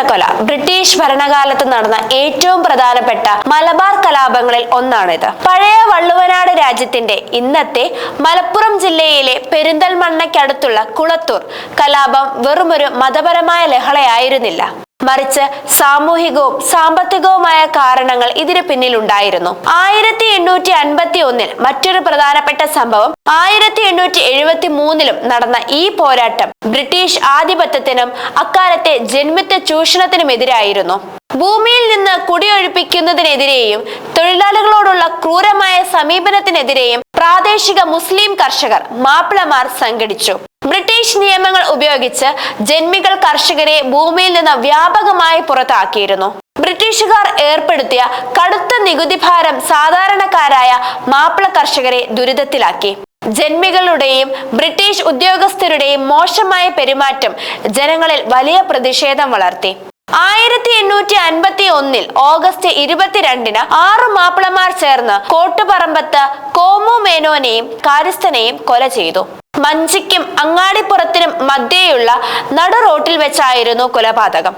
കൂട്ടക്കൊല ബ്രിട്ടീഷ് ഭരണകാലത്ത് നടന്ന ഏറ്റവും പ്രധാനപ്പെട്ട മലബാർ കലാപങ്ങളിൽ ഒന്നാണിത്. പഴയ വള്ളുവനാട് രാജ്യത്തിന്റെ ഇന്നത്തെ മലപ്പുറം ജില്ലയിലെ പെരിന്തൽമണ്ണയ്ക്കടുത്തുള്ള കുളത്തൂർ കലാപം വെറുമൊരു മതപരമായ ലഹളയായിരുന്നില്ല, മറിച്ച് സാമൂഹികവും സാമ്പത്തികവുമായ കാരണങ്ങൾ ഇതിന് പിന്നിലുണ്ടായിരുന്നു. 1851 മറ്റൊരു പ്രധാനപ്പെട്ട സംഭവം 1873 നടന്ന ഈ പോരാട്ടം ബ്രിട്ടീഷ് ആധിപത്യത്തിനും അക്കാലത്തെ ജന്മിത്വ ചൂഷണത്തിനുമെതിരായിരുന്നു. ഭൂമിയിൽ നിന്ന് കുടിയൊഴിപ്പിക്കുന്നതിനെതിരെയും തൊഴിലാളികളോടുള്ള ക്രൂരമായ സമീപനത്തിനെതിരെയും പ്രാദേശിക മുസ്ലിം കർഷകർ മാപ്പിളമാർ സംഘടിച്ചു. ബ്രിട്ടീഷ് നിയമങ്ങൾ ഉപയോഗിച്ച് ജന്മികൾ കർഷകരെ ഭൂമിയിൽ നിന്ന് വ്യാപകമായി പുറത്താക്കിയിരുന്നു. ബ്രിട്ടീഷുകാർ ഏർപ്പെടുത്തിയ കടുത്ത നികുതി ഭാരം സാധാരണക്കാരായ മാപ്പിള കർഷകരെ ദുരിതത്തിലാക്കി. ജന്മികളുടെയും ബ്രിട്ടീഷ് ഉദ്യോഗസ്ഥരുടെയും മോശമായ പെരുമാറ്റം ജനങ്ങളിൽ വലിയ പ്രതിഷേധം വളർത്തി. 1851 ഓഗസ്റ്റ് 22 6 മാപ്പിളമാർ ചേർന്ന് കോട്ടുപറമ്പത്ത് കോമു മേനോനെയും കാര്യസ്ഥനെയും കൊല ചെയ്തു. മഞ്ചിക്കും അങ്ങാടിപ്പുറത്തിനും മധ്യേയുള്ള നടു റോട്ടിൽ വെച്ചായിരുന്നു കൊലപാതകം.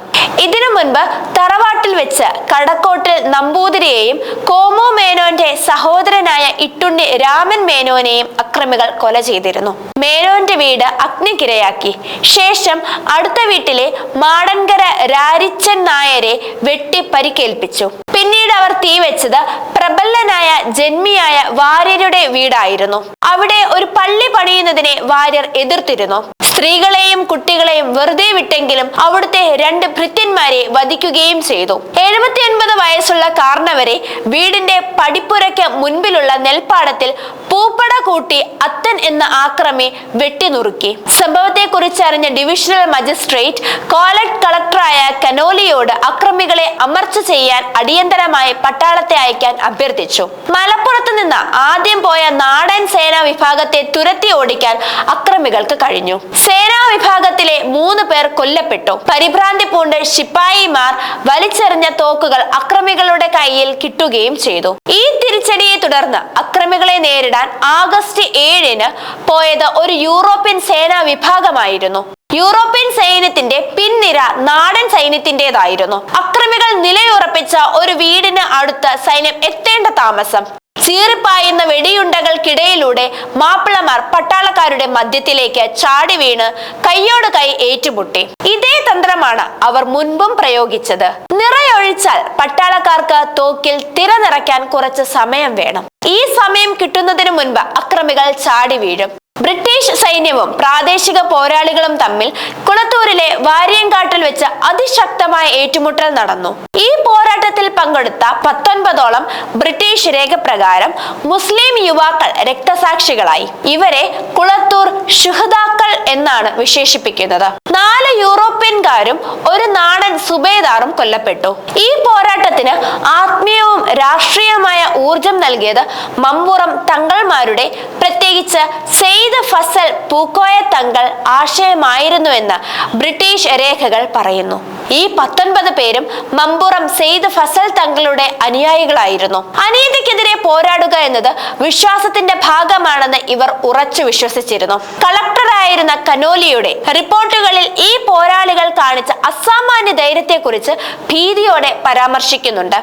ഇതിനു മുൻപ് തറവാട്ടിൽ വെച്ച് കടക്കോട്ടിൽ നമ്പൂതിരിയെയും കോമു മേനോന്റെ സഹോദരനായ ഇട്ടുണ്ണി രാമൻ മേനോനെയും അക്രമികൾ കൊല ചെയ്തിരുന്നു. മേനോന്റെ വീട് അഗ്നിക്കിരയാക്കി. ശേഷം അടുത്ത വീട്ടിലെ മാടൻകര രാരിച്ചൻ നായരെ വെട്ടി പരിക്കേൽപ്പിച്ചു. പിന്നീട് അവർ തീവെച്ചത് പ്രബലനായ ജന്മിയായ വാര്യരുടെ വീടായിരുന്നു. അവിടെ ഒരു പള്ളി പണിയുന്നതിനെ വാര്യർ എതിർത്തിരുന്നു. സ്ത്രീകളെയും കുട്ടികളെയും വെറുതെ വിട്ടെങ്കിലും അവിടുത്തെ 2 ഭൃത്യന്മാരെ വധിക്കുകയും ചെയ്തു. 79 വയസ്സുള്ള കാരണവരെ വീടിന്റെ പടിപ്പുരയ്ക്ക് മുൻപിലുള്ള നെൽപ്പാടത്തിൽ പൂപ്പട കൂട്ടി അത്തൻ എന്ന ആക്രമി വെട്ടിനുറുക്കി. സംഭവത്തെ കുറിച്ച് അറിഞ്ഞ ഡിവിഷണൽ മജിസ്ട്രേറ്റ് കോലറ്റ് കളക്ടറായ കനോലിയോട് അക്രമികളെ അമർച്ച ചെയ്യാൻ അടിയന്തരമായി പട്ടാളത്തെ അയക്കാൻ അഭ്യർത്ഥിച്ചു. മലപ്പുറത്ത് നിന്ന് ആദ്യം പോയ നാടൻ സേനാ വിഭാഗത്തെ തുരത്തി ഓടിക്കാൻ അക്രമികൾക്ക് കഴിഞ്ഞു. സേനാ വിഭാഗത്തിലെ 3 പേർ കൊല്ലപ്പെട്ടു. പരിഭ്രാന്തി പൂണ്ട് ശിപ്പായിമാർ വലിച്ചെറിഞ്ഞ തോക്കുകൾ അക്രമികളുടെ കയ്യിൽ കിട്ടുകയും ചെയ്തു. ഈ തിരിച്ചടിയെ തുടർന്ന് അക്രമികളെ നേരിടാൻ ആഗസ്റ്റ് 7 പോയത് ഒരു യൂറോപ്യൻ സേനാ വിഭാഗമായിരുന്നു. യൂറോപ്യൻ സൈന്യത്തിന്റെ പിൻനിര നാടൻ സൈന്യത്തിന്റേതായിരുന്നു. അക്രമികൾ നിലയുറപ്പിച്ച ഒരു വീടിന് അടുത്ത് സൈന്യം എത്തേണ്ട താമസം. ചീറിപ്പായുന്ന വെടിയുണ്ടകൾക്കിടയിലൂടെ മാപ്പിളമാർ പട്ടാളക്കാരുടെ മധ്യത്തിലേക്ക് ചാടി വീണ് കൈയോട് കൈ ഏറ്റുമുട്ടി. ഇതേ തന്ത്രമാണ് അവർ മുൻപും പ്രയോഗിച്ചത്. നിറയൊഴിച്ചാൽ പട്ടാളക്കാർക്ക് തോക്കിൽ തിര നിറയ്ക്കാൻ കുറച്ച് സമയം വേണം. ഈ സമയം കിട്ടുന്നതിന് മുൻപ് അക്രമികൾ ചാടി വീഴും. ബ്രിട്ടീഷ് സൈന്യവും പ്രാദേശിക പോരാളികളും തമ്മിൽ കുളത്തൂരിലെ വാര്യങ്കാട്ടിൽ വെച്ച് അതിശക്തമായ ഏറ്റുമുട്ടൽ നടന്നു. ഈ പോരാട്ടത്തിൽ പങ്കെടുത്ത 19ഓളം ബ്രിട്ടീഷ് രേഖപ്രകാരം മുസ്ലിം യുവാക്കൾ രക്തസാക്ഷികളായി. ഇവരെ കുളത്തൂർ ശുഹദാക്കൾ എന്നാണ് വിശേഷിപ്പിക്കുന്നത്. 4 യൂറോപ്യൻകാരും ഒരു നാടൻ സുബേദാറും കൊല്ലപ്പെട്ടു. ഈ പോരാട്ടത്തിന് ആത്മീയവും രാഷ്ട്രീയമായ ഊർജം നൽകിയത് മമ്പുറം തങ്ങൾമാരുടെ, പ്രത്യേകിച്ച് സെയ്ദ് ഫസൽ പൂക്കോയ തങ്ങൾ ആശയമായിരുന്നുവെന്ന് ബ്രിട്ടീഷ് രേഖകൾ പറയുന്നു. ഈ 19 പേരും മമ്പുറം സെയ്ദ് ഫസൽ തങ്ങളുടെ അനുയായികളായിരുന്നു. അനീതിക്കെതിരെ പോരാടുക എന്നത് വിശ്വാസത്തിന്റെ ഭാഗമാണെന്ന് ഇവർ ഉറച്ചു വിശ്വസിച്ചിരുന്നു. കളക്ടറായിരുന്ന കനോലിയുടെ റിപ്പോർട്ടുകളിൽ ഈ പോരാളികൾ കാണിച്ച അസാമാന്യ ധൈര്യത്തെക്കുറിച്ച് ഭീതിയോടെ പരാമർശിക്കുന്നുണ്ട്.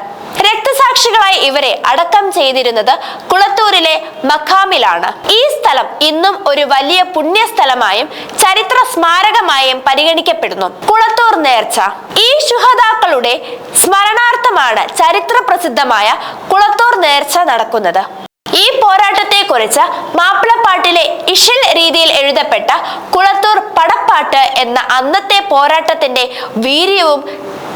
രക്തസാക്ഷികളായി ഇവരെ അടക്കം ചെയ്തിരുന്നത് കുളത്തൂരിലെ മഖാമിലാണ്. ഈ സ്ഥലം ഇന്നും ഒരു വലിയ പുണ്യസ്ഥലമായും ചരിത്ര സ്മാരകമായും പരിഗണിക്കപ്പെടുന്നു. കുളത്തൂർ നേർച്ച. ഈ ശുഹദാക്കളുടെ സ്മരണാർത്ഥമാണ് ചരിത്ര പ്രസിദ്ധമായ കുളത്തൂർ നേർച്ച നടക്കുന്നത്. ഈ പോരാട്ടത്തെ കുറിച്ച് മാപ്പിളപ്പാട്ടിലെ ഇശൽ രീതിയിൽ എഴുതപ്പെട്ട കുളത്തൂർ പടപ്പാട്ട് എന്ന അന്നത്തെ പോരാട്ടത്തിന്റെ വീര്യവും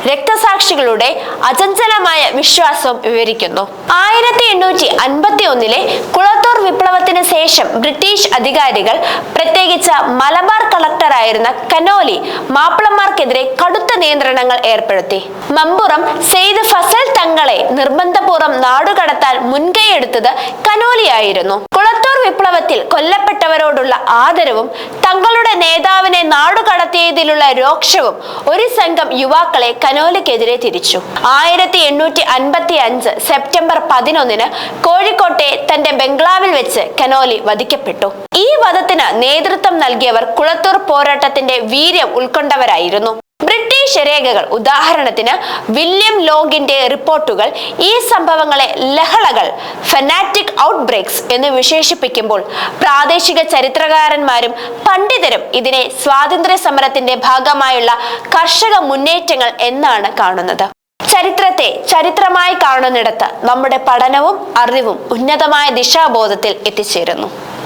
രക്തസാക്ഷികളുടെ അചഞ്ചലമായ വിശ്വാസവും വിവരിക്കുന്നു. 1851 കുളത്തൂർ വിപ്ലവത്തിന് ശേഷം ബ്രിട്ടീഷ് അധികാരികൾ, പ്രത്യേകിച്ച് മലബാർ കളക്ടറായിരുന്ന കനോലി, മാപ്പിളമാർക്കെതിരെ കടുത്ത നിയന്ത്രണങ്ങൾ ഏർപ്പെടുത്തി. മമ്പുറം സെയ്ദ് ഫസൽ തങ്ങളെ നിർബന്ധപൂർവ്വം നാടുകടത്താൻ മുൻകൈയെടുത്തത് കനോലിയായിരുന്നു. കുളത്തൂർ വിപ്ലവത്തിൽ കൊല്ലപ്പെട്ടവരോടുള്ള ആദരവും തങ്ങളുടെ നേതാവിനെ നാടുകടത്തിയതിലുള്ള രോക്ഷവും ഒരു സംഘം യുവാക്കളെ കനോലിക്കെതിരെ തിരിച്ചു. 1855 സെപ്റ്റംബർ 11 കോഴിക്കോട്ടെ തന്റെ ബംഗ്ലാവിൽ വെച്ച് കനോലി വധിക്കപ്പെട്ടു. ഈ വധത്തിന് നേതൃത്വം നൽകിയവർ കുളത്തൂർ പോരാട്ടത്തിന്റെ വീര്യം ഉൾക്കൊണ്ടവരായിരുന്നു. ബ്രിട്ടീഷ് രേഖകൾ, ഉദാഹരണത്തിന് വില്യം ലോഗിന്റെ റിപ്പോർട്ടുകൾ, ഈ സംഭവങ്ങളെ ലഹളകൾ, ഫെനാറ്റിക് ഔട്ട്ബ്രേക്സ് എന്ന് വിശേഷിപ്പിക്കുമ്പോൾ പ്രാദേശിക ചരിത്രകാരന്മാരും പണ്ഡിതരും ഇതിനെ സ്വാതന്ത്ര്യ സമരത്തിന്റെ ഭാഗമായുള്ള കർഷക മുന്നേറ്റങ്ങൾ എന്നാണ് കാണുന്നത്. ചരിത്രത്തെ ചരിത്രമായി കാണുന്നിടത്ത് നമ്മുടെ പഠനവും അറിവും ഉന്നതമായ ദിശാബോധത്തിൽ എത്തിച്ചേരുന്നു.